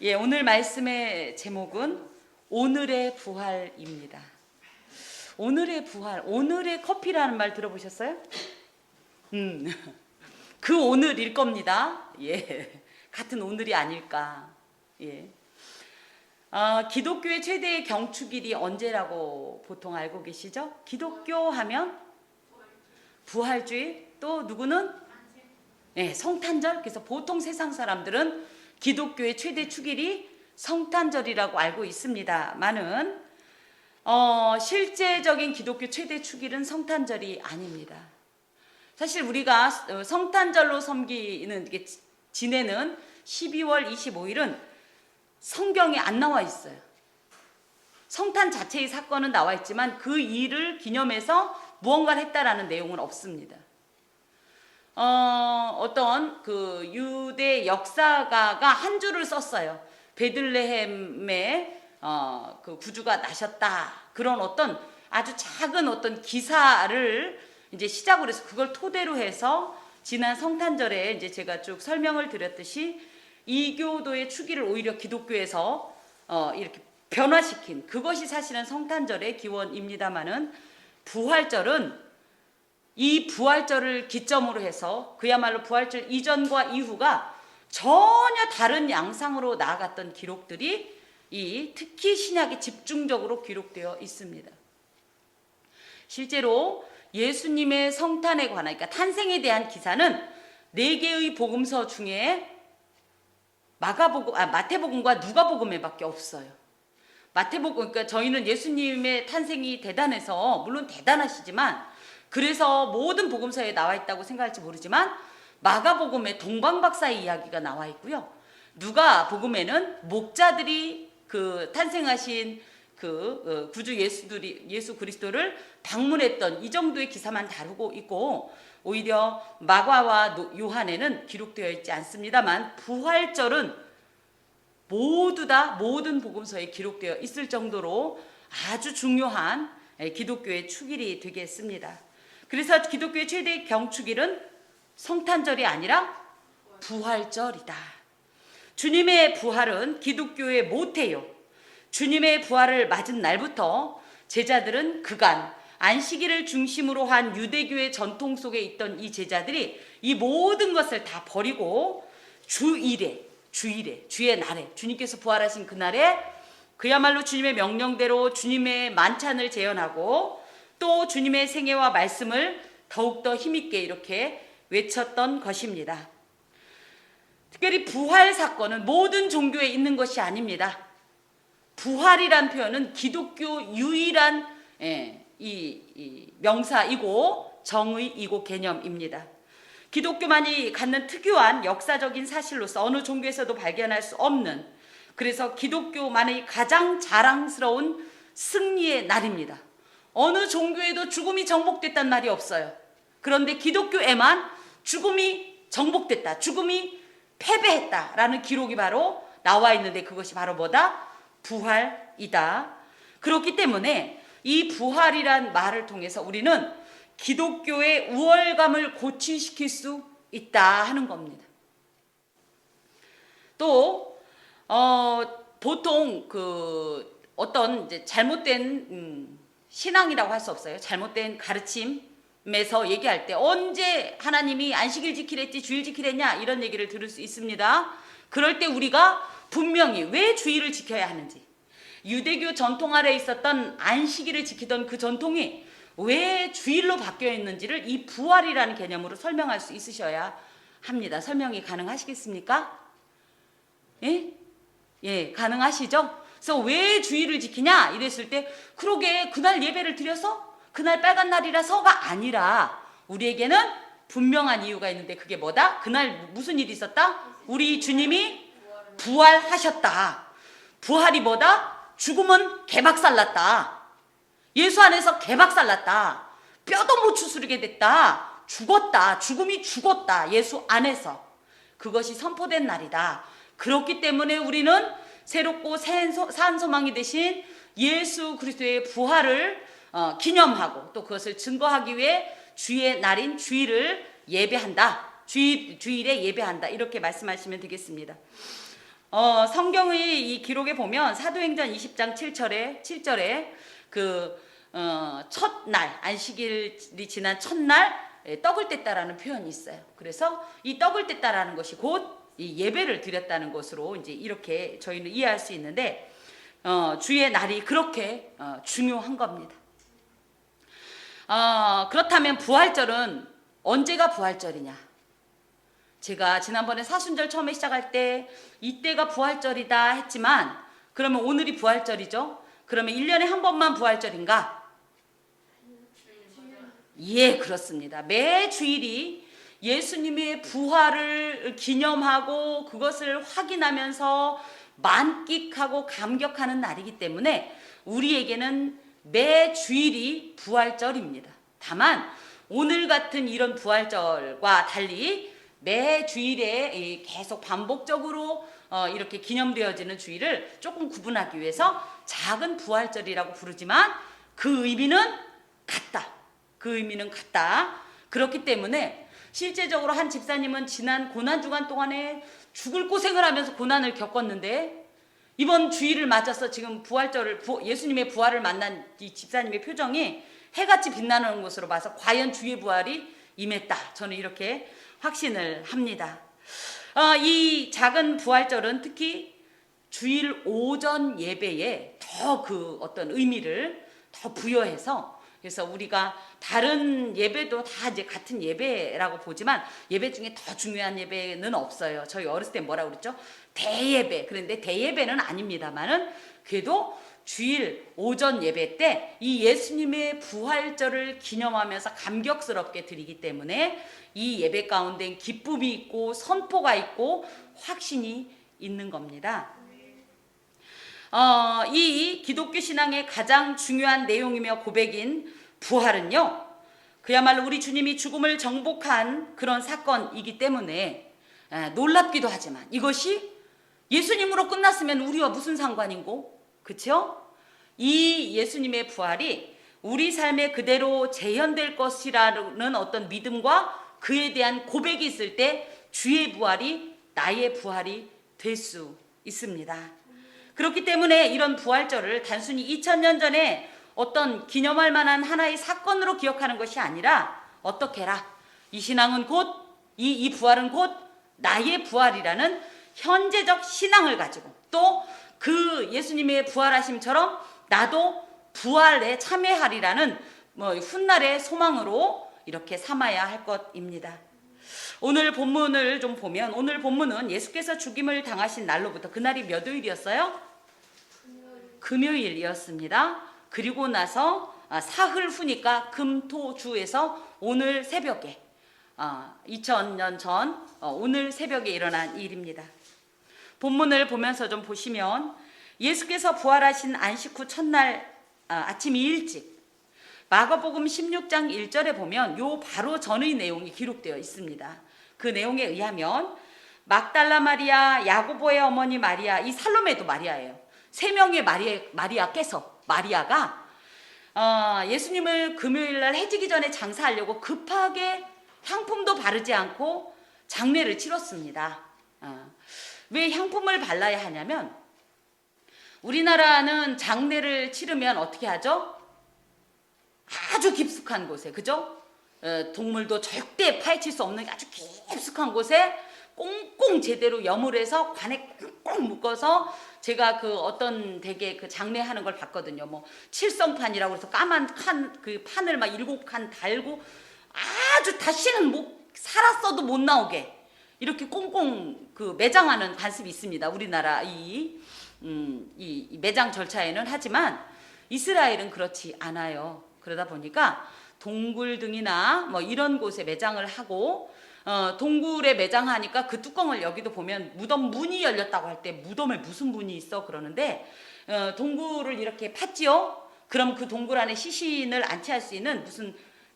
예, 오늘 말씀의 제목은 오늘의 부활입니다. 오늘의 부활, 오늘의 커피라는 말 들어보셨어요? 그 오늘일 겁니다. 예, 같은 오늘이 아닐까. 예. 기독교의 최대의 경축일이 언제라고 보통 알고 계시죠? 기독교 하면 부활주의, 또 누구는? 예, 성탄절. 그래서 보통 세상 사람들은 기독교의 최대 축일이 성탄절이라고 알고 있습니다만은 실제적인 기독교 최대 축일은 성탄절이 아닙니다. 사실 우리가 성탄절로 지내는 12월 25일은 성경에 안 나와 있어요. 성탄 자체의 사건은 나와 있지만 그 일을 기념해서 무언가를 했다라는 내용은 없습니다. 어떤 그 유대 역사가가 한 줄을 썼어요. 베들레헴에 그 구주가 나셨다. 그런 어떤 아주 작은 어떤 기사를 이제 시작으로 해서 그걸 토대로 해서 지난 성탄절에 이제 제가 쭉 설명을 드렸듯이 이교도의 축일을 오히려 기독교에서 이렇게 변화시킨 그것이 사실은 성탄절의 기원입니다만은 부활절은 이 부활절을 기점으로 해서 그야말로 부활절 이전과 이후가 전혀 다른 양상으로 나아갔던 기록들이 특히 신약에 집중적으로 기록되어 있습니다. 실제로 예수님의 성탄에 관한, 그러니까 탄생에 대한 기사는 4개의 복음서 중에 마태복음과 누가복음에밖에 없어요. 마태복음, 그러니까 저희는 예수님의 탄생이 대단해서 물론 대단하시지만 그래서 모든 복음서에 나와 있다고 생각할지 모르지만 마가복음에 동방박사의 이야기가 나와 있고요. 누가복음에는 목자들이 그 탄생하신 그 구주 예수 그리스도를 방문했던 이 정도의 기사만 다루고 있고 오히려 마가와 요한에는 기록되어 있지 않습니다만 부활절은 모두 다 모든 복음서에 기록되어 있을 정도로 아주 중요한 기독교의 축일이 되겠습니다. 그래서 기독교의 최대 경축일은 성탄절이 아니라 부활절이다. 주님의 부활은 기독교의 모태요. 주님의 부활을 맞은 날부터 제자들은 그간 안식일을 중심으로 한 유대교의 전통 속에 있던 이 제자들이 이 모든 것을 다 버리고 주일에 주의 날에 주님께서 부활하신 그날에 그야말로 주님의 명령대로 주님의 만찬을 재현하고 또 주님의 생애와 말씀을 더욱더 힘있게 이렇게 외쳤던 것입니다. 특별히 부활 사건은 모든 종교에 있는 것이 아닙니다. 부활이란 표현은 기독교 유일한 이 명사이고 정의이고 개념입니다. 기독교만이 갖는 특유한 역사적인 사실로서 어느 종교에서도 발견할 수 없는, 그래서 기독교만의 가장 자랑스러운 승리의 날입니다. 어느 종교에도 죽음이 정복됐단 말이 없어요. 그런데 기독교에만 죽음이 정복됐다, 죽음이 패배했다라는 기록이 바로 나와 있는데 그것이 바로 뭐다? 부활이다. 그렇기 때문에 이 부활이란 말을 통해서 우리는 기독교의 우월감을 고취시킬 수 있다 하는 겁니다. 또 보통 그 어떤 이제 잘못된 신앙이라고 할 수 없어요. 잘못된 가르침에서 얘기할 때 언제 하나님이 안식일 지키랬지 주일 지키랬냐 이런 얘기를 들을 수 있습니다. 그럴 때 우리가 분명히 왜 주일을 지켜야 하는지, 유대교 전통 아래에 있었던 안식일을 지키던 그 전통이 왜 주일로 바뀌어 있는지를 이 부활이라는 개념으로 설명할 수 있으셔야 합니다. 설명이 가능하시겠습니까? 예, 가능하시죠? 그래서 왜 주일을 지키냐 이랬을 때 그러게 그날 예배를 드려서 그날 빨간 날이라서가 아니라 우리에게는 분명한 이유가 있는데 그게 뭐다? 그날 무슨 일이 있었다? 우리 주님이 부활하셨다. 부활이 뭐다? 죽음은 개박살났다. 예수 안에서 개박살났다. 뼈도 못 추스르게 됐다. 죽었다. 죽음이 죽었다. 예수 안에서. 그것이 선포된 날이다. 그렇기 때문에 우리는 새롭고 산 소망이 되신 예수 그리스도의 부활을 기념하고 또 그것을 증거하기 위해 주의 날인 주일을 예배한다. 주일에 예배한다. 이렇게 말씀하시면 되겠습니다. 성경의 이 기록에 보면 사도행전 20장 7절에 첫날 안식일이 지난 첫날 떡을 뗐다라는 표현이 있어요. 그래서 이 떡을 뗐다라는 것이 곧 이 예배를 드렸다는 것으로 이제 이렇게 저희는 이해할 수 있는데 주의 날이 그렇게 중요한 겁니다. 그렇다면 부활절은 언제가 부활절이냐? 제가 지난번에 사순절 처음에 시작할 때 이때가 부활절이다 했지만 그러면 오늘이 부활절이죠? 그러면 1년에 한 번만 부활절인가? 예, 그렇습니다. 매 주일이 예수님의 부활을 기념하고 그것을 확인하면서 만끽하고 감격하는 날이기 때문에 우리에게는 매 주일이 부활절입니다. 다만 오늘 같은 이런 부활절과 달리 매 주일에 계속 반복적으로 이렇게 기념되어지는 주일을 조금 구분하기 위해서 작은 부활절이라고 부르지만 그 의미는 같다. 그 의미는 같다. 그렇기 때문에 실제적으로 한 집사님은 지난 고난주간 동안에 죽을 고생을 하면서 고난을 겪었는데 이번 주일을 맞아서 지금 예수님의 부활을 만난 이 집사님의 표정이 해같이 빛나는 것으로 봐서 과연 주의 부활이 임했다. 저는 이렇게 확신을 합니다. 이 작은 부활절은 특히 주일 오전 예배에 더 그 어떤 의미를 더 부여해서 그래서 우리가 다른 예배도 다 이제 같은 예배라고 보지만 예배 중에 더 중요한 예배는 없어요. 저희 어렸을 때 뭐라고 그랬죠? 대예배. 그런데 대예배는 아닙니다만은 그래도 주일 오전 예배 때 이 예수님의 부활절을 기념하면서 감격스럽게 드리기 때문에 이 예배 가운데 기쁨이 있고 선포가 있고 확신이 있는 겁니다. 이 기독교 신앙의 가장 중요한 내용이며 고백인 부활은요, 그야말로 우리 주님이 죽음을 정복한 그런 사건이기 때문에 놀랍기도 하지만 이것이 예수님으로 끝났으면 우리와 무슨 상관인고, 그렇죠? 이 예수님의 부활이 우리 삶에 그대로 재현될 것이라는 어떤 믿음과 그에 대한 고백이 있을 때 주의 부활이 나의 부활이 될 수 있습니다. 그렇기 때문에 이런 부활절을 단순히 2000년 전에 어떤 기념할 만한 하나의 사건으로 기억하는 것이 아니라 어떻게 해라? 이 신앙은 이 부활은 곧 나의 부활이라는 현재적 신앙을 가지고 또 그 예수님의 부활하심처럼 나도 부활에 참여하리라는 훗날의 소망으로 이렇게 삼아야 할 것입니다. 오늘 본문을 좀 보면 오늘 본문은 예수께서 죽임을 당하신 날로부터 그날이 몇 요일이었어요? 금요일이었습니다. 그리고 나서 사흘 후니까 금토주에서 오늘 새벽에 2000년 전 오늘 새벽에 일어난 일입니다. 본문을 보면서 좀 보시면 예수께서 부활하신 안식 후 첫날 아침 일찍 마가복음 16장 1절에 보면 요 바로 전의 내용이 기록되어 있습니다. 그 내용에 의하면 막달라 마리아, 야고보의 어머니 마리아, 이 살로메도 마리아예요. 세 명의 마리아께서 마리아가 예수님을 금요일날 해지기 전에 장사하려고 급하게 향품도 바르지 않고 장례를 치렀습니다. 왜 향품을 발라야 하냐면 우리나라는 장례를 치르면 어떻게 하죠? 아주 깊숙한 곳에, 그죠? 동물도 절대 파헤칠 수 없는 아주 깊숙한 곳에 꽁꽁 제대로 염을 관에 꽁꽁 묶어서 제가 그 어떤 되게 그 장례하는 걸 봤거든요. 뭐 칠성판이라고 해서 까만 그 판을 막 7칸 달고 아주 다시는 살았어도 못 나오게 이렇게 꽁꽁 그 매장하는 관습이 있습니다. 우리나라 이 매장 절차에는. 하지만 이스라엘은 그렇지 않아요. 그러다 보니까 동굴 등이나 뭐 이런 곳에 매장을 하고 동굴에 매장하니까 그 뚜껑을 여기도 보면 무덤 문이 열렸다고 할 때 무덤에 무슨 문이 있어 그러는데 동굴을 이렇게 팠지요. 그럼 그 동굴 안에 시신을 안치할 수 있는 무슨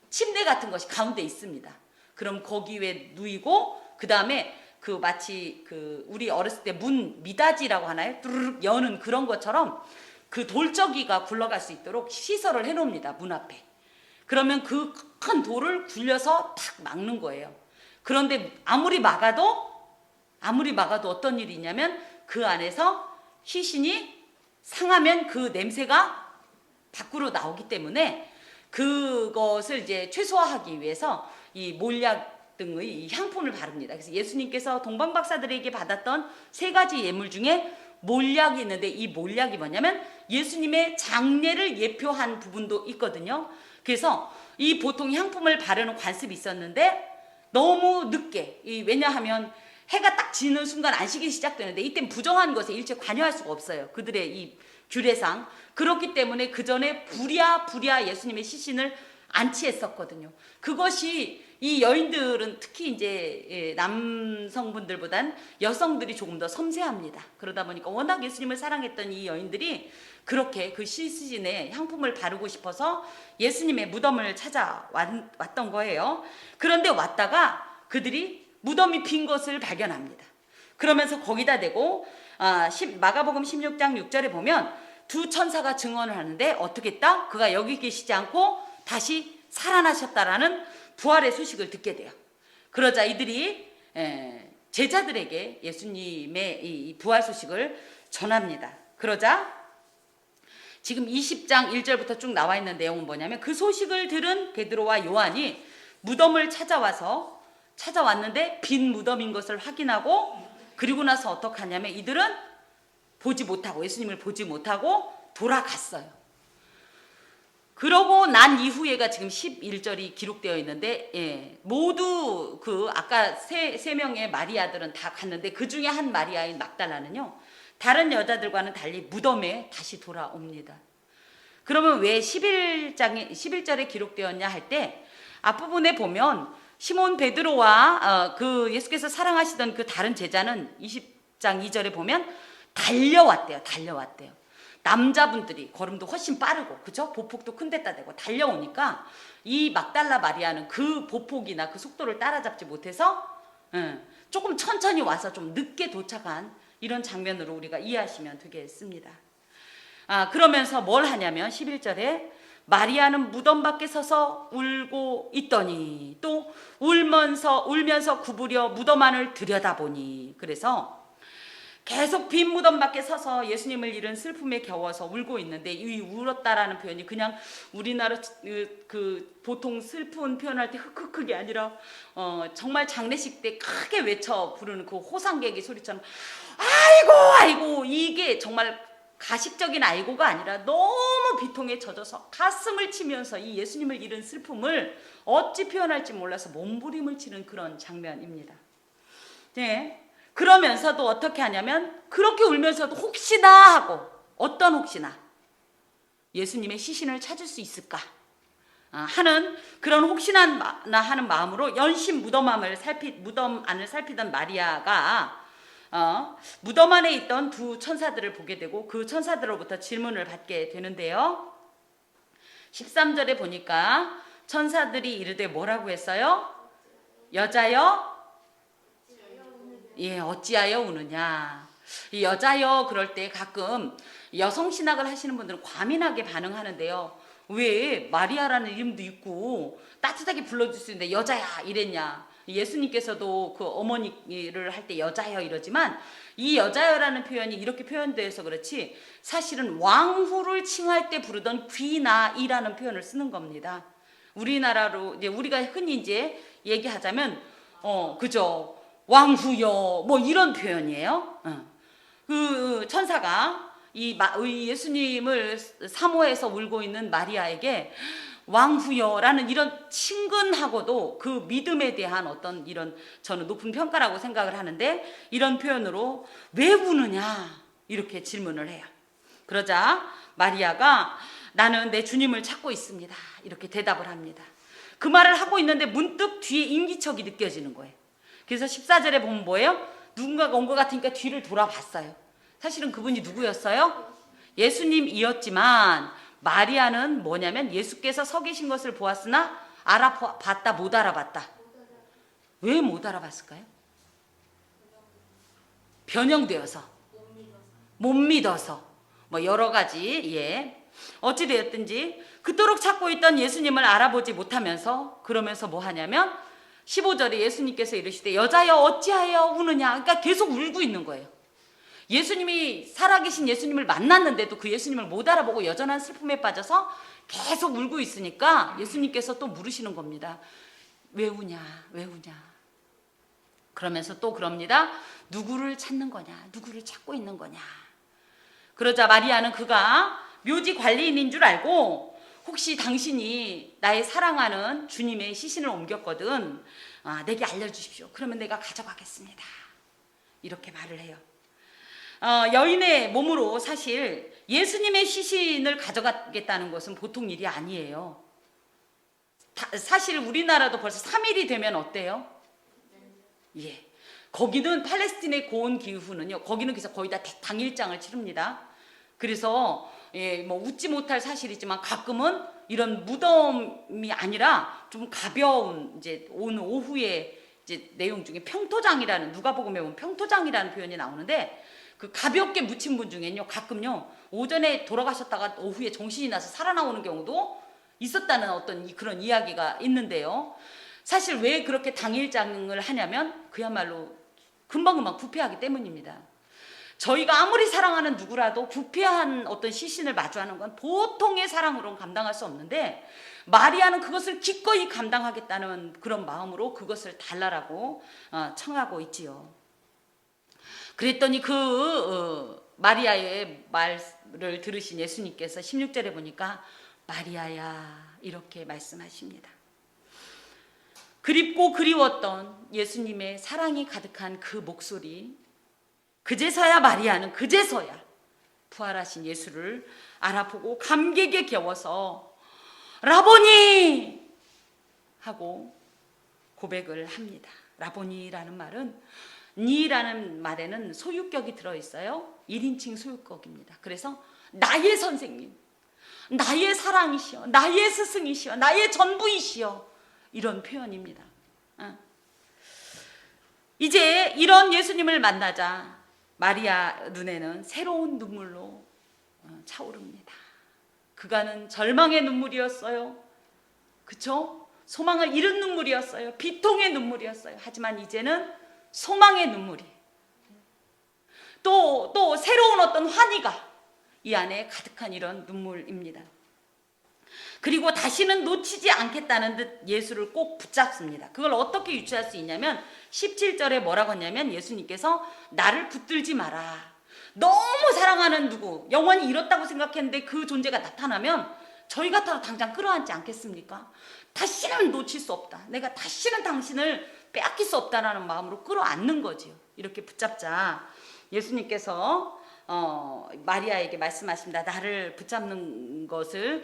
침대 같은 것이 가운데 있습니다. 그럼 거기 에 누이고 그 다음에 그 마치 그 우리 어렸을 때 문 미닫이라고 하나요? 뚜루룩 여는 그런 것처럼 그 돌적이가 굴러갈 수 있도록 시설을 해놓습니다. 문 앞에. 그러면 그 큰 돌을 굴려서 탁 막는 거예요. 그런데 아무리 막아도 어떤 일이 있냐면 그 안에서 시신이 상하면 그 냄새가 밖으로 나오기 때문에 그것을 이제 최소화하기 위해서 이 몰약 등의 이 향품을 바릅니다. 그래서 예수님께서 동방박사들에게 받았던 3가지 예물 중에 몰약이 있는데, 이 몰약이 뭐냐면 예수님의 장례를 예표한 부분도 있거든요. 그래서 이 보통 향품을 바르는 관습이 있었는데 너무 늦게, 왜냐하면 해가 딱 지는 순간 안식이 시작되는데 이때는 부정한 것에 일체 관여할 수가 없어요. 그들의 이 규례상. 그렇기 때문에 그 전에 부랴 예수님의 시신을 안치했었거든요. 그것이 이 여인들은 특히 이제 남성분들보단 여성들이 조금 더 섬세합니다. 그러다 보니까 워낙 예수님을 사랑했던 이 여인들이 그렇게 그 시신에 향품을 바르고 싶어서 예수님의 무덤을 찾아왔던 거예요. 그런데 왔다가 그들이 무덤이 빈 것을 발견합니다. 그러면서 거기다 대고 마가복음 16장 6절에 보면 2 천사가 증언을 하는데 어떻게 했다? 그가 여기 계시지 않고 다시 살아나셨다라는 부활의 소식을 듣게 돼요. 그러자 이들이 제자들에게 예수님의 이 부활 소식을 전합니다. 그러자 지금 20장 1절부터 쭉 나와 있는 내용은 뭐냐면, 그 소식을 들은 베드로와 요한이 무덤을 찾아왔는데 빈 무덤인 것을 확인하고, 그리고 나서 어떻게 하냐면 이들은 예수님을 보지 못하고 돌아갔어요. 그러고 난 이후에가 지금 11절이 기록되어 있는데, 모두 아까 세 명의 마리아들은 다 갔는데 그 중에 한 마리아인 막달라는요, 다른 여자들과는 달리 무덤에 다시 돌아옵니다. 그러면 왜 11절에 기록되었냐 할 때, 앞부분에 보면 시몬 베드로와 예수께서 사랑하시던 그 다른 제자는 20장 2절에 보면 달려왔대요. 남자분들이 걸음도 훨씬 빠르고, 그죠? 보폭도 큰 데다 대고 달려오니까 이 막달라 마리아는 그 보폭이나 그 속도를 따라잡지 못해서 조금 천천히 와서 좀 늦게 도착한 이런 장면으로 우리가 이해하시면 되겠습니다. 그러면서 뭘 하냐면 11절에 마리아는 무덤 밖에 서서 울고 있더니, 또 울면서 구부려 무덤 안을 들여다보니, 그래서 계속 빈 무덤 밖에 서서 예수님을 잃은 슬픔에 겨워서 울고 있는데, 이 울었다라는 표현이 그냥 우리나라 그 보통 슬픈 표현할 때 흑흑흑이 아니라 정말 장례식 때 크게 외쳐 부르는 그 호상객의 소리처럼 아이고, 이게 정말 가식적인 아이고가 아니라 너무 비통에 젖어서 가슴을 치면서 이 예수님을 잃은 슬픔을 어찌 표현할지 몰라서 몸부림을 치는 그런 장면입니다. 네. 그러면서도 어떻게 하냐면, 그렇게 울면서도 혹시나 하고, 어떤 혹시나, 예수님의 시신을 찾을 수 있을까 하는 그런 혹시나 하는 마음으로 연신 무덤 안을 살피던 마리아가 무덤 안에 있던 2 천사들을 보게 되고, 그 천사들로부터 질문을 받게 되는데요. 13절에 보니까 천사들이 이르되 뭐라고 했어요? 여자여, 어찌하여 우느냐. 이 여자여 그럴 때 가끔 여성 신학을 하시는 분들은 과민하게 반응하는데요. 왜 마리아라는 이름도 있고 따뜻하게 불러줄 수 있는데 여자야 이랬냐. 예수님께서도 그 어머니를 할 때 여자여 이러지만, 이 여자여라는 표현이 이렇게 표현돼서 그렇지 사실은 왕후를 칭할 때 부르던 귀나이라는 표현을 쓰는 겁니다. 우리나라로 이제 우리가 흔히 이제 얘기하자면 그죠, 왕후여 뭐 이런 표현이에요. 그 천사가 이 예수님을 사모해서 울고 있는 마리아에게 왕후여라는 이런 친근하고도 그 믿음에 대한 어떤 이런, 저는 높은 평가라고 생각을 하는데, 이런 표현으로 왜 우느냐 이렇게 질문을 해요. 그러자 마리아가 나는 내 주님을 찾고 있습니다 이렇게 대답을 합니다. 그 말을 하고 있는데 문득 뒤에 인기척이 느껴지는 거예요. 그래서 14절에 보면 뭐예요? 누군가가 온 것 같으니까 뒤를 돌아봤어요. 사실은 그분이 누구였어요? 예수님이었지만 마리아는 뭐냐면 예수께서 서 계신 것을 보았으나 알아봤다 못 알아봤다. 왜 못 알아봤을까요? 변형되어서, 못 믿어서, 뭐 여러 가지. 어찌되었든지 그토록 찾고 있던 예수님을 알아보지 못하면서, 그러면서 뭐 하냐면 15절에 예수님께서 이르시되 여자여 어찌하여 우느냐. 그러니까 계속 울고 있는 거예요. 예수님이 살아계신 예수님을 만났는데도 그 예수님을 못 알아보고 여전한 슬픔에 빠져서 계속 울고 있으니까 예수님께서 또 물으시는 겁니다. 왜 우냐? 왜 우냐? 그러면서 또 그럽니다. 누구를 찾는 거냐? 누구를 찾고 있는 거냐? 그러자 마리아는 그가 묘지 관리인인 줄 알고 혹시 당신이 나의 사랑하는 주님의 시신을 옮겼거든. 내게 알려주십시오. 그러면 내가 가져가겠습니다. 이렇게 말을 해요. 여인의 몸으로 사실 예수님의 시신을 가져가겠다는 것은 보통 일이 아니에요. 사실 우리나라도 벌써 3일이 되면 어때요? 예. 거기는 팔레스틴의 고온 기후는요. 거기는 그래서 거의 다 당일장을 치릅니다. 그래서 뭐 웃지 못할 사실이지만 가끔은 이런 무덤이 아니라 좀 가벼운 이제 오늘 오후에 이제 내용 중에 평토장이라는 누가복음에 보면 평토장이라는 표현이 나오는데 그 가볍게 묻힌 분 중에는요 가끔요 오전에 돌아가셨다가 오후에 정신이 나서 살아나오는 경우도 있었다는 어떤 그런 이야기가 있는데요. 사실 왜 그렇게 당일장을 하냐면 그야말로 금방금방 부패하기 때문입니다. 저희가 아무리 사랑하는 누구라도 부패한 어떤 시신을 마주하는 건 보통의 사랑으로는 감당할 수 없는데 마리아는 그것을 기꺼이 감당하겠다는 그런 마음으로 그것을 달라라고 청하고 있지요. 그랬더니 마리아의 말을 들으신 예수님께서 16절에 보니까 마리아야 이렇게 말씀하십니다. 그립고 그리웠던 예수님의 사랑이 가득한 그 목소리, 그제서야 마리아는 그제서야 부활하신 예수를 알아보고 감격에 겨워서 라보니 하고 고백을 합니다. 라보니라는 말은 니라는 말에는 소유격이 들어있어요. 1인칭 소유격입니다. 그래서 나의 선생님, 나의 사랑이시여, 나의 스승이시여, 나의 전부이시여 이런 표현입니다. 이제 이런 예수님을 만나자 마리아 눈에는 새로운 눈물로 차오릅니다. 그가는 절망의 눈물이었어요. 그쵸? 소망을 잃은 눈물이었어요. 비통의 눈물이었어요. 하지만 이제는 소망의 눈물이 또 새로운 어떤 환희가 이 안에 가득한 이런 눈물입니다. 그리고 다시는 놓치지 않겠다는 듯 예수를 꼭 붙잡습니다. 그걸 어떻게 유추할 수 있냐면 17절에 뭐라고 했냐면 예수님께서 나를 붙들지 마라. 너무 사랑하는 누구, 영원히 잃었다고 생각했는데 그 존재가 나타나면 저희 같아도 당장 끌어안지 않겠습니까? 다시는 놓칠 수 없다. 내가 다시는 당신을 빼앗길 수 없다라는 마음으로 끌어안는 거지요. 이렇게 붙잡자 예수님께서 마리아에게 말씀하십니다. 나를 붙잡는 것을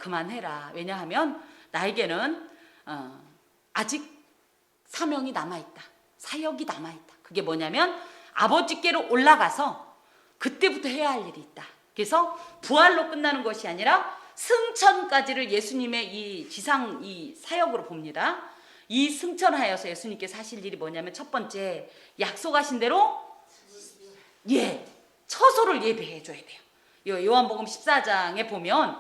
그만해라. 왜냐하면 나에게는 아직 사명이 남아있다. 사역이 남아있다. 그게 뭐냐면 아버지께로 올라가서 그때부터 해야 할 일이 있다. 그래서 부활로 끝나는 것이 아니라 승천까지를 예수님의 이 지상 이 사역으로 봅니다. 이 승천하여서 예수님께서 하실 일이 뭐냐면 첫 번째 약속하신 대로 처소를 예비해 줘야 돼요. 요한복음 14장에 보면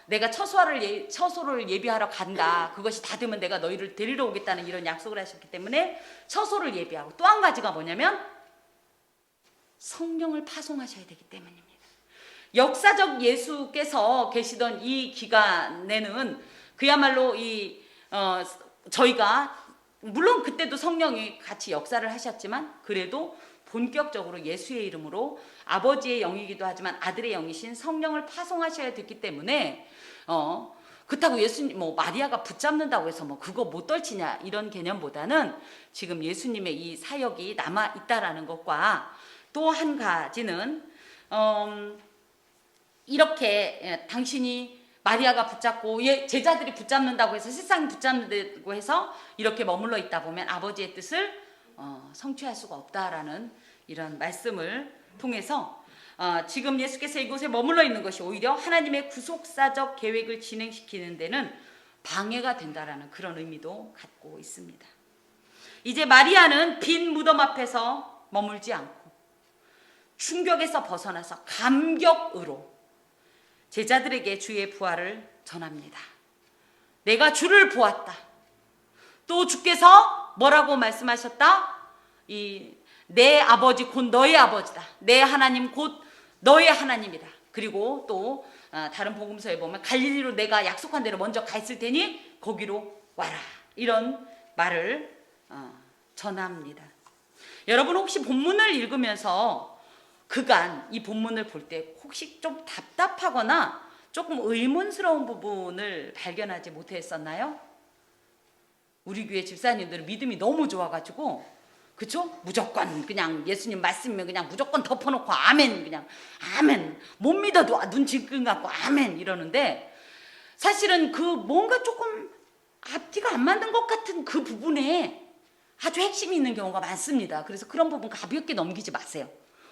내가 처소를 예비하러 간다. 그것이 다 되면 내가 너희를 데리러 오겠다는 이런 약속을 하셨기 때문에 처소를 예비하고 또 한 가지가 뭐냐면 성령을 파송하셔야 되기 때문입니다. 역사적 예수께서 계시던 이 기간에는 그야말로 저희가 물론 그때도 성령이 같이 역사를 하셨지만 그래도 본격적으로 예수의 이름으로 아버지의 영이기도 하지만 아들의 영이신 성령을 파송하셔야 됐기 때문에 그렇다고 예수님 마리아가 붙잡는다고 해서 그거 못 떨치냐 이런 개념보다는 지금 예수님의 이 사역이 남아 있다라는 것과 또 한 가지는 이렇게 당신이 마리아가 붙잡고 제자들이 붙잡는다고 해서 세상이 붙잡는다고 해서 이렇게 머물러 있다 보면 아버지의 뜻을 성취할 수가 없다라는 이런 말씀을 통해서 지금 예수께서 이곳에 머물러 있는 것이 오히려 하나님의 구속사적 계획을 진행시키는 데는 방해가 된다라는 그런 의미도 갖고 있습니다. 이제 마리아는 빈 무덤 앞에서 머물지 않고 충격에서 벗어나서 감격으로 제자들에게 주의 부활을 전합니다. 내가 주를 보았다. 또 주께서 뭐라고 말씀하셨다? 내 아버지 곧 너의 아버지다. 내 하나님 곧 너의 하나님이다. 그리고 또 다른 복음서에 보면 갈릴리로 내가 약속한 대로 먼저 가 있을 테니 거기로 와라. 이런 말을 전합니다. 여러분 혹시 본문을 읽으면서 그간 이 본문을 볼 때 혹시 좀 답답하거나 조금 의문스러운 부분을 발견하지 못했었나요? 우리 교회 집사님들은 믿음이 너무 좋아가지고 그쵸? 무조건 그냥 예수님 말씀이면 그냥 무조건 덮어놓고 아멘 그냥 아멘 못 믿어도 눈 질끈 갖고 아멘 이러는데 사실은 그 뭔가 조금 앞뒤가 안 맞는 것 같은 그 부분에 아주 핵심이 있는 경우가 많습니다. 그래서 그런 부분 가볍게 넘기지 마세요.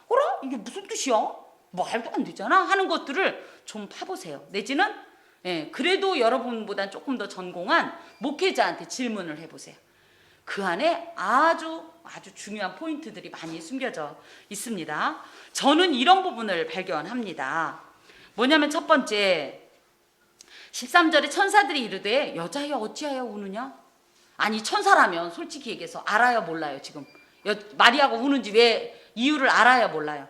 어라? 이게 무슨 뜻이야? 말도 안 되잖아 하는 것들을 좀 파보세요. 내지는 그래도 여러분보단 조금 더 전공한 목회자한테 질문을 해보세요. 그 안에 아주 중요한 포인트들이 많이 숨겨져 있습니다. 저는 이런 부분을 발견합니다. 뭐냐면 첫 번째 13절에 천사들이 이르되 여자여 어찌하여 우느냐? 아니 천사라면 솔직히 얘기해서 알아요 몰라요 지금? 마리아가 우는지 왜 이유를 알아요 몰라요?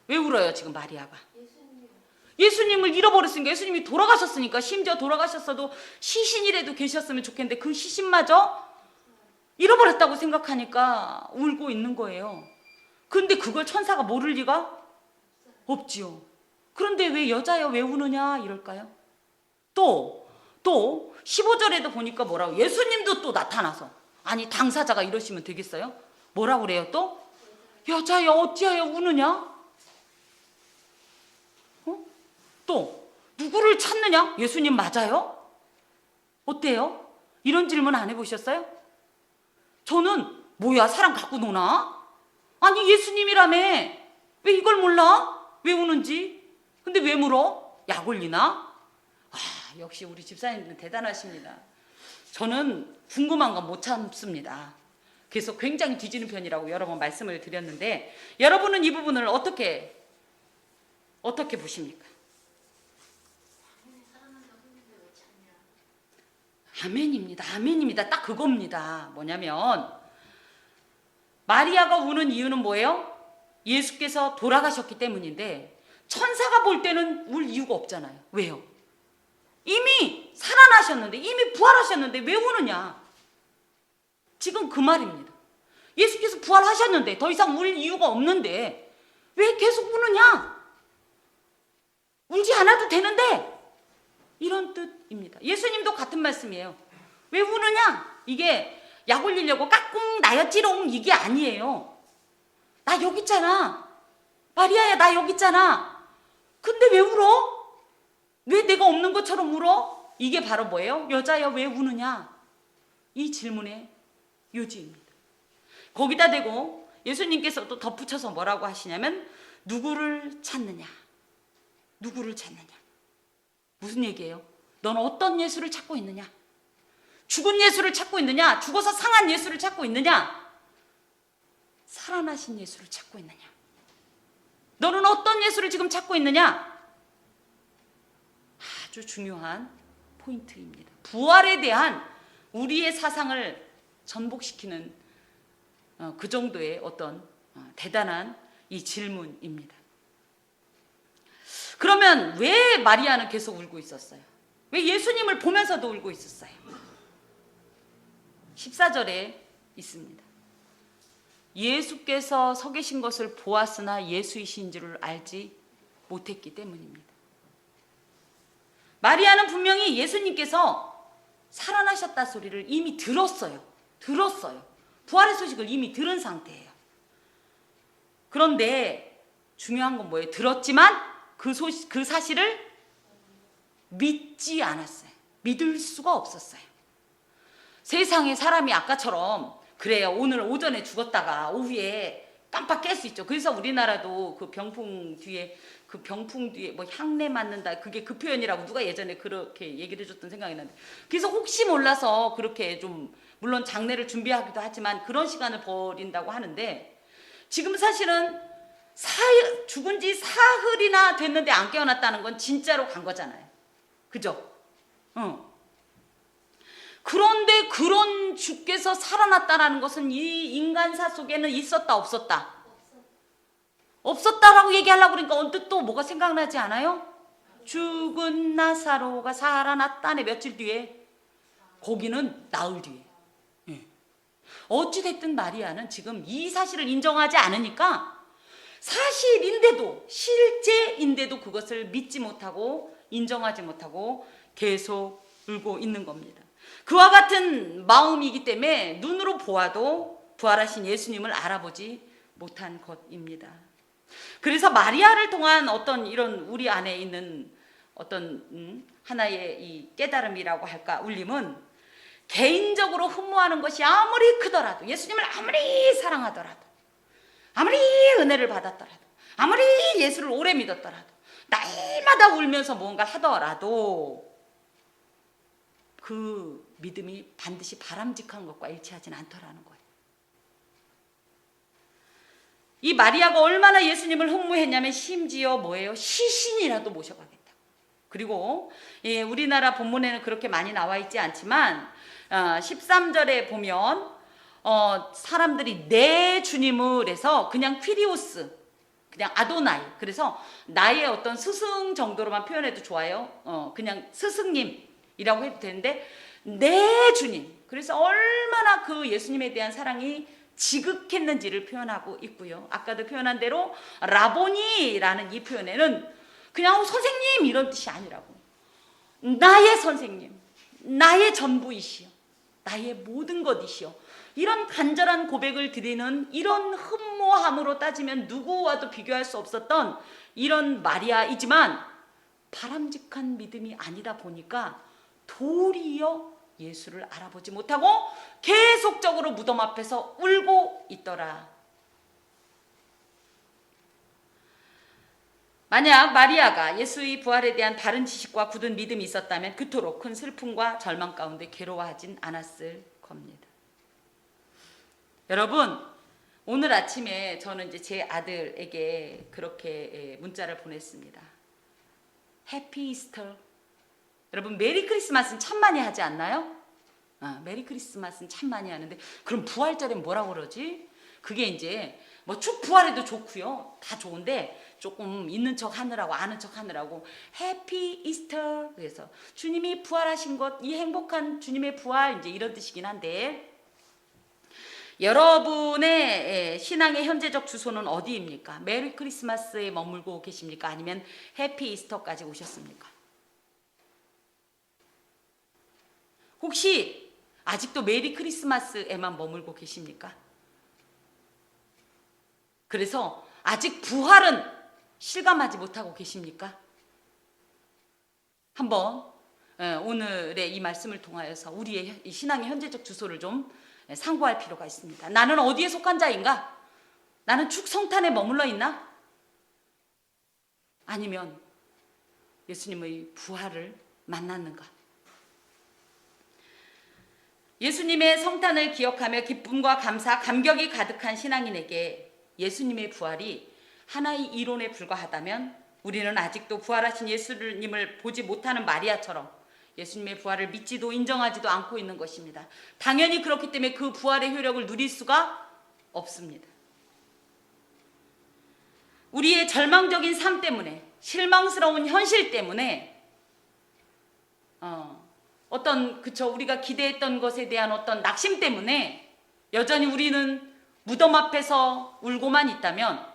왜 울어요 지금 마리아가? 예수님을 잃어버렸으니까 예수님이 돌아가셨으니까 심지어 돌아가셨어도 시신이라도 계셨으면 좋겠는데 그 시신마저 잃어버렸다고 생각하니까 울고 있는 거예요. 그런데 그걸 천사가 모를 리가 없지요. 그런데 왜 여자여 왜 우느냐 이럴까요? 또 15절에도 보니까 뭐라고 예수님도 또 나타나서 아니 당사자가 이러시면 되겠어요? 뭐라고 그래요 또? 여자여 어찌하여 우느냐? 또 누구를 찾느냐? 예수님 맞아요? 어때요? 이런 질문 안 해보셨어요? 저는 뭐야 사람 갖고 노나? 아니 예수님이라며 왜 이걸 몰라? 왜 우는지? 근데 왜 물어? 약 올리나? 역시 우리 집사님들은 대단하십니다. 저는 궁금한 건 못 참습니다. 그래서 굉장히 뒤지는 편이라고 여러 번 말씀을 드렸는데 여러분은 이 부분을 어떻게 보십니까? 아멘입니다. 딱 그겁니다. 뭐냐면 마리아가 우는 이유는 뭐예요? 예수께서 돌아가셨기 때문인데 천사가 볼 때는 울 이유가 없잖아요. 왜요? 이미 살아나셨는데 이미 부활하셨는데 왜 우느냐? 지금 그 말입니다. 예수께서 부활하셨는데 더 이상 울 이유가 없는데 왜 계속 우느냐? 울지 않아도 되는데 이런 뜻입니다. 예수님도 같은 말씀이에요. 왜 우느냐? 이게 약 올리려고 까꿍 나였지롱 이게 아니에요. 나 여기 있잖아. 마리아야 나 여기 있잖아. 근데 왜 울어? 왜 내가 없는 것처럼 울어? 이게 바로 뭐예요? 여자야 왜 우느냐? 이 질문의 요지입니다. 거기다 대고 예수님께서 또 덧붙여서 뭐라고 하시냐면 누구를 찾느냐? 무슨 얘기예요? 넌 어떤 예수를 찾고 있느냐? 죽은 예수를 찾고 있느냐? 죽어서 상한 예수를 찾고 있느냐? 살아나신 예수를 찾고 있느냐? 너는 어떤 예수를 지금 찾고 있느냐? 아주 중요한 포인트입니다. 부활에 대한 우리의 사상을 전복시키는 그 정도의 어떤 대단한 이 질문입니다. 그러면 왜 마리아는 계속 울고 있었어요? 왜 예수님을 보면서도 울고 있었어요? 14절에 있습니다. 예수께서 서 계신 것을 보았으나 예수이신 줄을 알지 못했기 때문입니다. 마리아는 분명히 예수님께서 살아나셨다 소리를 이미 들었어요. 부활의 소식을 이미 들은 상태예요. 그런데 중요한 건 뭐예요? 들었지만 그 사실을 믿지 않았어요. 믿을 수가 없었어요. 세상에 사람이 아까처럼 그래요. 오늘 오전에 죽었다가 오후에 깜빡 깰 수 있죠. 그래서 우리나라도 그 병풍 뒤에 뭐 향내 맞는다. 그게 그 표현이라고 누가 예전에 그렇게 얘기를 해줬던 생각이 나는데. 그래서 혹시 몰라서 그렇게 좀 물론 장례를 준비하기도 하지만 그런 시간을 버린다고 하는데 지금 사실은 죽은 지 사흘이나 됐는데 안 깨어났다는 건 진짜로 간 거잖아요. 그죠? 그런데 그런 주께서 살아났다라는 것은 이 인간사 속에는 있었다 없었다? 없었다라고 얘기하려고 그러니까 언뜻 또 뭐가 생각나지 않아요? 죽은 나사로가 살아났다네. 며칠 뒤에. 거기는 나흘 뒤에. 어찌됐든 마리아는 지금 이 사실을 인정하지 않으니까 사실인데도, 실제인데도 그것을 믿지 못하고 인정하지 못하고 계속 울고 있는 겁니다. 그와 같은 마음이기 때문에 눈으로 보아도 부활하신 예수님을 알아보지 못한 것입니다. 그래서 마리아를 통한 어떤 이런 우리 안에 있는 어떤 하나의 이 깨달음이라고 할까, 울림은 개인적으로 흠모하는 것이 아무리 크더라도, 예수님을 아무리 사랑하더라도, 아무리 은혜를 받았더라도, 아무리 예수를 오래 믿었더라도, 날마다 울면서 뭔가를 하더라도 그 믿음이 반드시 바람직한 것과 일치하지는 않더라는 거예요. 이 마리아가 얼마나 예수님을 흠모했냐면 심지어 뭐예요? 시신이라도 모셔가겠다. 그리고 우리나라 본문에는 그렇게 많이 나와 있지 않지만 13절에 보면 사람들이 내 주님을 해서 그냥 퀴리오스, 그냥 아도나이, 그래서 나의 어떤 스승 정도로만 표현해도 좋아요. 그냥 스승님이라고 해도 되는데 내 주님, 그래서 얼마나 그 예수님에 대한 사랑이 지극했는지를 표현하고 있고요. 아까도 표현한 대로 라보니라는 이 표현에는 그냥 선생님 이런 뜻이 아니라고, 나의 선생님, 나의 전부이시여, 나의 모든 것이시여, 이런 간절한 고백을 드리는 이런 흠모함으로 따지면 누구와도 비교할 수 없었던 이런 마리아이지만 바람직한 믿음이 아니다 보니까 도리어 예수를 알아보지 못하고 계속적으로 무덤 앞에서 울고 있더라. 만약 마리아가 예수의 부활에 대한 바른 지식과 굳은 믿음이 있었다면 그토록 큰 슬픔과 절망 가운데 괴로워하진 않았을 겁니다. 여러분, 오늘 아침에 저는 이제 제 아들에게 그렇게 문자를 보냈습니다. 해피 이스터. 여러분, 메리 크리스마스는 참 많이 하지 않나요? 메리 크리스마스는 참 많이 하는데 그럼 부활절엔 뭐라고 그러지? 그게 이제 뭐 쭉 부활해도 좋고요, 다 좋은데 조금 있는 척 하느라고, 아는 척 하느라고 해피 이스터, 그래서 주님이 부활하신 것, 이 행복한 주님의 부활, 이제 이런 뜻이긴 한데, 여러분의 신앙의 현재적 주소는 어디입니까? 메리 크리스마스에 머물고 계십니까? 아니면 해피 이스터까지 오셨습니까? 혹시 아직도 메리 크리스마스에만 머물고 계십니까? 그래서 아직 부활은 실감하지 못하고 계십니까? 한번 오늘의 이 말씀을 통하여서 우리의 이 신앙의 현재적 주소를 좀 상고할 필요가 있습니다. 나는 어디에 속한 자인가? 나는 축성탄에 머물러 있나? 아니면 예수님의 부활을 만났는가? 예수님의 성탄을 기억하며 기쁨과 감사, 감격이 가득한 신앙인에게 예수님의 부활이 하나의 이론에 불과하다면 우리는 아직도 부활하신 예수님을 보지 못하는 마리아처럼 예수님의 부활을 믿지도 인정하지도 않고 있는 것입니다. 당연히 그렇기 때문에 그 부활의 효력을 누릴 수가 없습니다. 우리의 절망적인 삶 때문에, 실망스러운 현실 때문에 우리가 기대했던 것에 대한 어떤 낙심 때문에 여전히 우리는 무덤 앞에서 울고만 있다면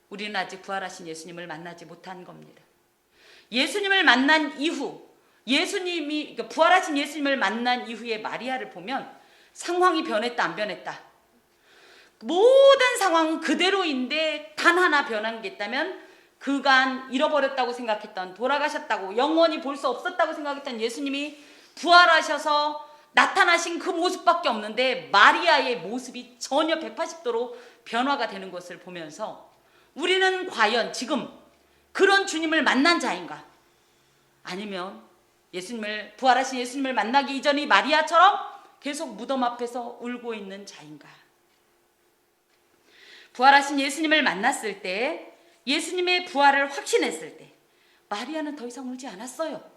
우리는 아직 부활하신 예수님을 만나지 못한 겁니다. 예수님을 만난 이후, 부활하신 예수님을 만난 이후의 마리아를 보면 상황이 변했다 안 변했다? 모든 상황은 그대로인데 단 하나 변한 게 있다면 그간 잃어버렸다고 생각했던, 돌아가셨다고, 영원히 볼 수 없었다고 생각했던 예수님이 부활하셔서 나타나신 그 모습밖에 없는데 마리아의 모습이 전혀 180도로 변화가 되는 것을 보면서 우리는 과연 지금 그런 주님을 만난 자인가? 아니면 부활하신 예수님을 만나기 이전의 마리아처럼 계속 무덤 앞에서 울고 있는 자인가? 부활하신 예수님을 만났을 때, 예수님의 부활을 확신했을 때 마리아는 더 이상 울지 않았어요.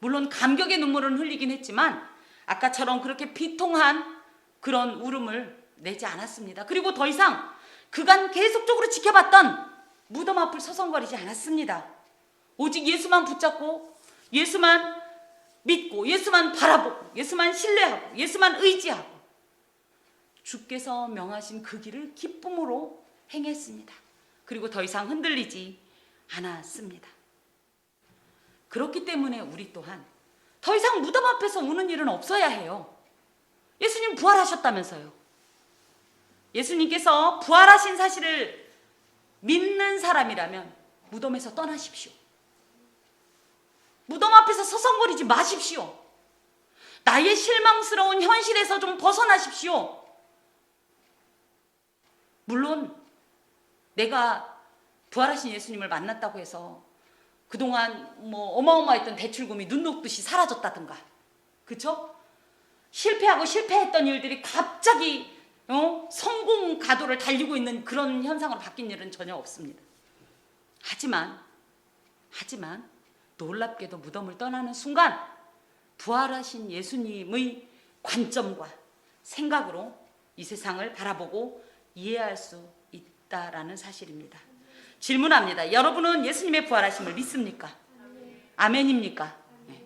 물론 감격의 눈물은 흘리긴 했지만 아까처럼 그렇게 비통한 그런 울음을 내지 않았습니다. 그리고 더 이상 그간 계속적으로 지켜봤던 무덤 앞을 서성거리지 않았습니다. 오직 예수만 붙잡고 예수만 믿고 예수만 바라보고 예수만 신뢰하고 예수만 의지하고 주께서 명하신 그 길을 기쁨으로 행했습니다. 그리고 더 이상 흔들리지 않았습니다. 그렇기 때문에 우리 또한 더 이상 무덤 앞에서 우는 일은 없어야 해요. 예수님 부활하셨다면서요. 예수님께서 부활하신 사실을 믿는 사람이라면 무덤에서 떠나십시오. 무덤 앞에서 서성거리지 마십시오. 나의 실망스러운 현실에서 좀 벗어나십시오. 물론 내가 부활하신 예수님을 만났다고 해서 그동안 뭐 어마어마했던 대출금이 눈 녹듯이 사라졌다든가, 그쵸? 실패했던 일들이 갑자기 성공 가도를 달리고 있는 그런 현상으로 바뀐 일은 전혀 없습니다. 하지만 놀랍게도 무덤을 떠나는 순간 부활하신 예수님의 관점과 생각으로 이 세상을 바라보고 이해할 수 있다라는 사실입니다. 질문합니다. 여러분은 예수님의 부활하심을 믿습니까? 아멘입니까? 네.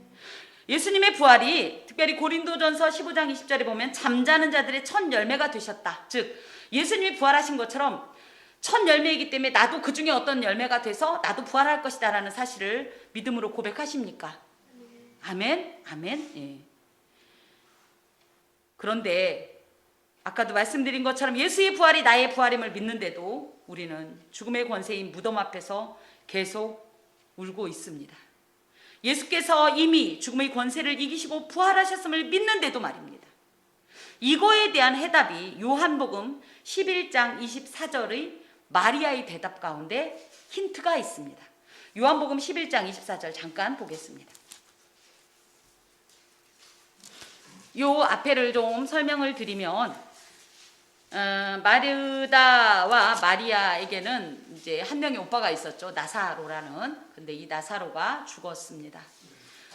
예수님의 부활이 특별히 고린도전서 15장 20절에 보면 잠자는 자들의 첫 열매가 되셨다. 즉 예수님이 부활하신 것처럼 첫 열매이기 때문에 나도 그 중에 어떤 열매가 돼서 나도 부활할 것이다 라는 사실을 믿음으로 고백하십니까? 아멘? 아멘? 예. 그런데 아까도 말씀드린 것처럼 예수의 부활이 나의 부활임을 믿는데도 우리는 죽음의 권세인 무덤 앞에서 계속 울고 있습니다. 예수께서 이미 죽음의 권세를 이기시고 부활하셨음을 믿는데도 말입니다. 이거에 대한 해답이 요한복음 11장 24절의 마리아의 대답 가운데 힌트가 있습니다. 요한복음 11장 24절 잠깐 보겠습니다. 요 앞에를 좀 설명을 드리면 마르다와 마리아에게는 이제 한 명의 오빠가 있었죠. 나사로라는. 근데 이 나사로가 죽었습니다.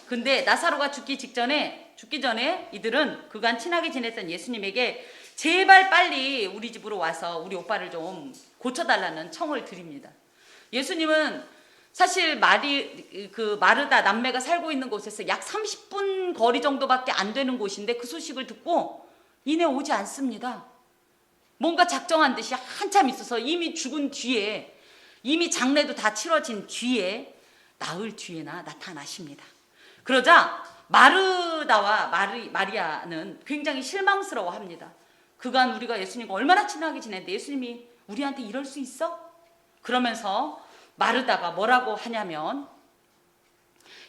근데 나사로가 죽기 전에 이들은 그간 친하게 지냈던 예수님에게 제발 빨리 우리 집으로 와서 우리 오빠를 좀 고쳐달라는 청을 드립니다. 예수님은 사실 마르다 남매가 살고 있는 곳에서 약 30분 거리 정도밖에 안 되는 곳인데 그 소식을 듣고 이내 오지 않습니다. 뭔가 작정한 듯이 한참 있어서 이미 죽은 뒤에, 이미 장례도 다 치러진 뒤에, 나흘 뒤에나 나타나십니다. 그러자 마르다와 마리아는 굉장히 실망스러워합니다. 그간 우리가 예수님과 얼마나 친하게 지냈는데 예수님이 우리한테 이럴 수 있어? 그러면서 마르다가 뭐라고 하냐면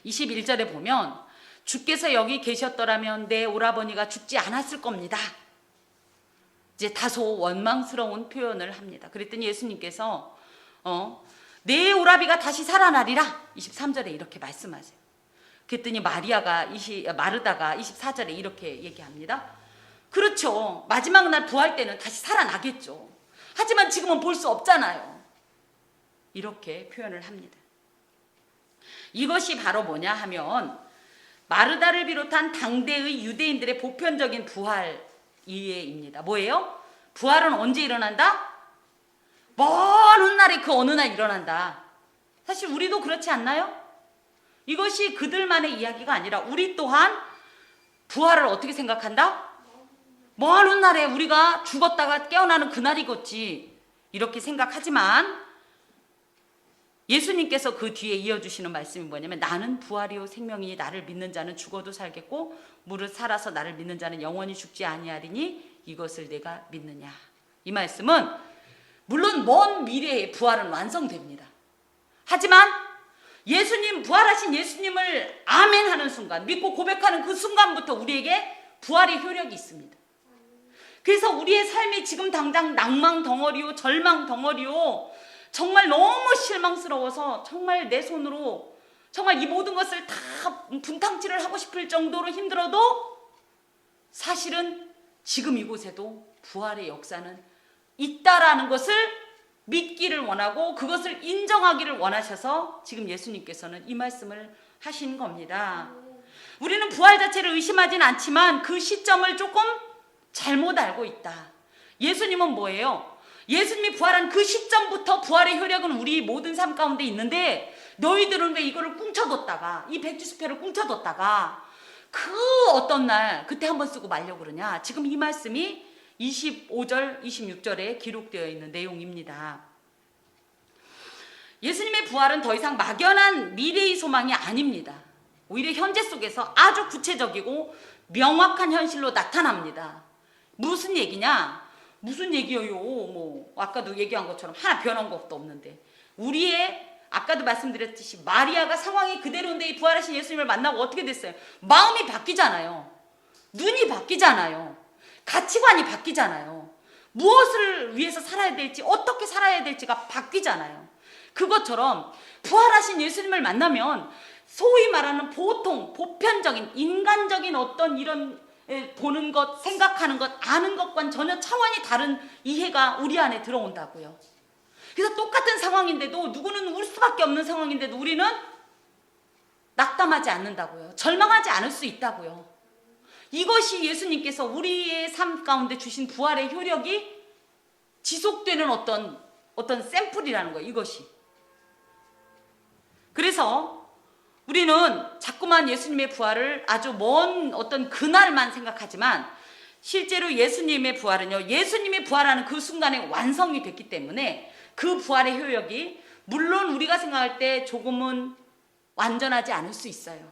21절에 보면 주께서 여기 계셨더라면 내 오라버니가 죽지 않았을 겁니다. 이제 다소 원망스러운 표현을 합니다. 그랬더니 예수님께서 내 오라비가 다시 살아나리라 23절에 이렇게 말씀하세요. 그랬더니 마르다가 24절에 이렇게 얘기합니다. 그렇죠. 마지막 날 부활 때는 다시 살아나겠죠. 하지만 지금은 볼 수 없잖아요. 이렇게 표현을 합니다. 이것이 바로 뭐냐 하면 마르다를 비롯한 당대의 유대인들의 보편적인 부활 이해입니다. 뭐예요? 부활은 언제 일어난다? 먼 훗날에 그 어느 날 일어난다. 사실 우리도 그렇지 않나요? 이것이 그들만의 이야기가 아니라 우리 또한 부활을 어떻게 생각한다? 먼 훗날에 우리가 죽었다가 깨어나는 그날이겠지 이렇게 생각하지만 예수님께서 그 뒤에 이어주시는 말씀이 뭐냐면 나는 부활이요 생명이니 나를 믿는 자는 죽어도 살겠고 무릇 살아서 나를 믿는 자는 영원히 죽지 아니하리니 이것을 내가 믿느냐. 이 말씀은 물론 먼 미래에 부활은 완성됩니다. 하지만 부활하신 예수님을 아멘 하는 순간, 믿고 고백하는 그 순간부터 우리에게 부활의 효력이 있습니다. 그래서 우리의 삶이 지금 당장 낭망 덩어리요, 절망 덩어리요, 정말 너무 실망스러워서 정말 내 손으로 정말 이 모든 것을 다 분탕질을 하고 싶을 정도로 힘들어도 사실은 지금 이곳에도 부활의 역사는 있다라는 것을 믿기를 원하고 그것을 인정하기를 원하셔서 지금 예수님께서는 이 말씀을 하신 겁니다. 우리는 부활 자체를 의심하진 않지만 그 시점을 조금 잘못 알고 있다. 예수님은 뭐예요? 예수님이 부활한 그 시점부터 부활의 효력은 우리 모든 삶 가운데 있는데 너희들은 왜 이거를 꿍쳐뒀다가 이 백지수표를 꿍쳐뒀다가 그 어떤 날 그때 한번 쓰고 말려고 그러냐. 지금 이 말씀이 25절 26절에 기록되어 있는 내용입니다. 예수님의 부활은 더 이상 막연한 미래의 소망이 아닙니다. 오히려 현재 속에서 아주 구체적이고 명확한 현실로 나타납니다. 무슨 얘기냐? 무슨 얘기예요? 뭐 아까도 얘기한 것처럼 하나 변한 것도 없는데 우리의 아까도 말씀드렸듯이 마리아가 상황이 그대로인데 이 부활하신 예수님을 만나고 어떻게 됐어요? 마음이 바뀌잖아요. 눈이 바뀌잖아요. 가치관이 바뀌잖아요. 무엇을 위해서 살아야 될지 어떻게 살아야 될지가 바뀌잖아요. 그것처럼 부활하신 예수님을 만나면 소위 말하는 보통 보편적인 인간적인 어떤 이런 보는 것, 생각하는 것, 아는 것과는 전혀 차원이 다른 이해가 우리 안에 들어온다고요. 그래서 똑같은 상황인데도 누구는 울 수밖에 없는 상황인데도 우리는 낙담하지 않는다고요. 절망하지 않을 수 있다고요. 이것이 예수님께서 우리의 삶 가운데 주신 부활의 효력이 지속되는 어떤 샘플이라는 거예요. 이것이. 그래서 우리는 자꾸만 예수님의 부활을 아주 먼 어떤 그날만 생각하지만 실제로 예수님의 부활은요, 예수님이 부활하는 그 순간에 완성이 됐기 때문에 그 부활의 효력이 물론 우리가 생각할 때 조금은 완전하지 않을 수 있어요.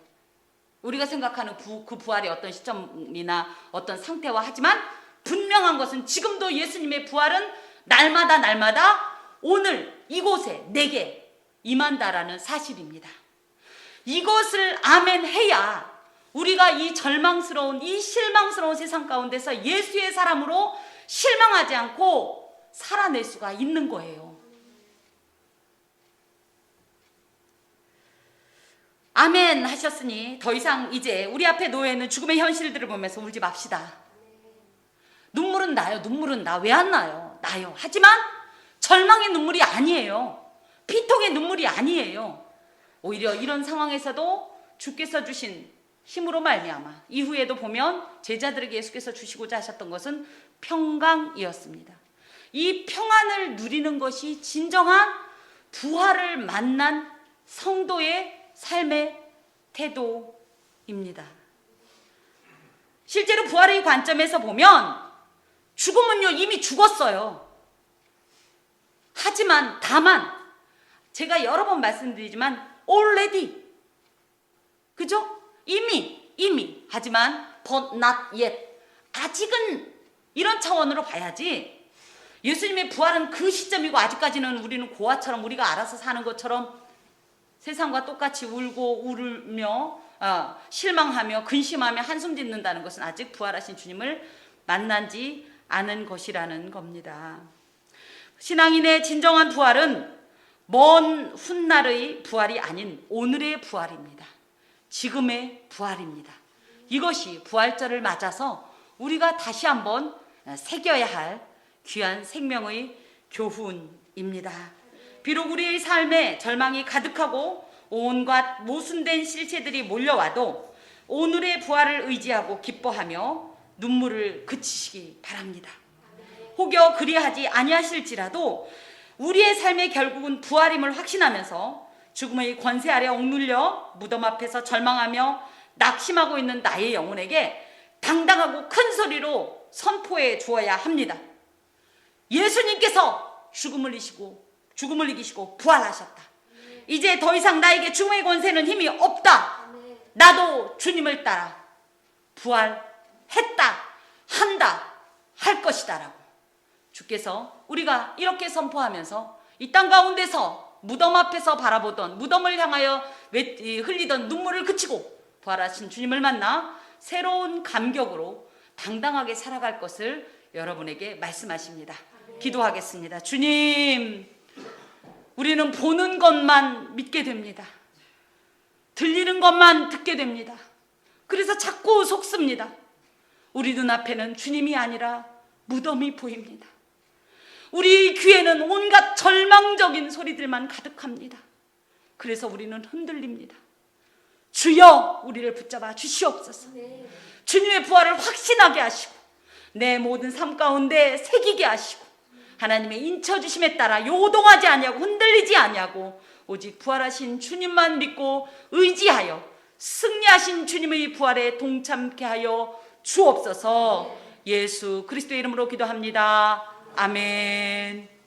우리가 생각하는 그 부활의 어떤 시점이나 어떤 상태와 하지만 분명한 것은 지금도 예수님의 부활은 날마다 오늘 이곳에 내게 임한다라는 사실입니다. 이것을 아멘 해야 우리가 이 절망스러운 이 실망스러운 세상 가운데서 예수의 사람으로 실망하지 않고 살아낼 수가 있는 거예요. 아멘 하셨으니 더 이상 이제 우리 앞에 놓여 있는 죽음의 현실들을 보면서 울지 맙시다. 눈물은 나요. 눈물은 나. 왜 안 나요? 나요. 하지만 절망의 눈물이 아니에요. 피통의 눈물이 아니에요. 오히려 이런 상황에서도 주께서 주신 힘으로 말미암아 이후에도 보면 제자들에게 예수께서 주시고자 하셨던 것은 평강이었습니다. 이 평안을 누리는 것이 진정한 부활을 만난 성도의 삶의 태도입니다. 실제로 부활의 관점에서 보면 죽음은요 이미 죽었어요. 하지만 다만 제가 여러 번 말씀드리지만 already 그죠? 이미 하지만 but not yet 아직은 이런 차원으로 봐야지 예수님의 부활은 그 시점이고 아직까지는 우리는 고아처럼 우리가 알아서 사는 것처럼 세상과 똑같이 울고 울며 실망하며 근심하며 한숨 짓는다는 것은 아직 부활하신 주님을 만난지 않은 것이라는 겁니다. 신앙인의 진정한 부활은 먼 훗날의 부활이 아닌 오늘의 부활입니다. 지금의 부활입니다. 이것이 부활절을 맞아서 우리가 다시 한번 새겨야 할 귀한 생명의 교훈입니다. 비록 우리의 삶에 절망이 가득하고 온갖 모순된 실체들이 몰려와도 오늘의 부활을 의지하고 기뻐하며 눈물을 그치시기 바랍니다. 혹여 그리하지 아니하실지라도 우리의 삶의 결국은 부활임을 확신하면서 죽음의 권세 아래 억눌려 무덤 앞에서 절망하며 낙심하고 있는 나의 영혼에게 당당하고 큰 소리로 선포해 주어야 합니다. 예수님께서 죽음을 이기시고 부활하셨다. 이제 더 이상 나에게 죽음의 권세는 힘이 없다. 나도 주님을 따라 부활했다, 한다, 할 것이다 라고 주께서 우리가 이렇게 선포하면서 이 땅 가운데서 무덤 앞에서 바라보던 무덤을 향하여 흘리던 눈물을 그치고 부활하신 주님을 만나 새로운 감격으로 당당하게 살아갈 것을 여러분에게 말씀하십니다. 기도하겠습니다. 주님, 우리는 보는 것만 믿게 됩니다. 들리는 것만 듣게 됩니다. 그래서 자꾸 속습니다. 우리 눈앞에는 주님이 아니라 무덤이 보입니다. 우리 귀에는 온갖 절망적인 소리들만 가득합니다. 그래서 우리는 흔들립니다. 주여 우리를 붙잡아 주시옵소서. 주님의 부활을 확신하게 하시고 내 모든 삶 가운데 새기게 하시고 하나님의 인쳐주심에 따라 요동하지 아니하고 흔들리지 아니하고 오직 부활하신 주님만 믿고 의지하여 승리하신 주님의 부활에 동참케 하여 주옵소서. 예수 그리스도의 이름으로 기도합니다. 아멘.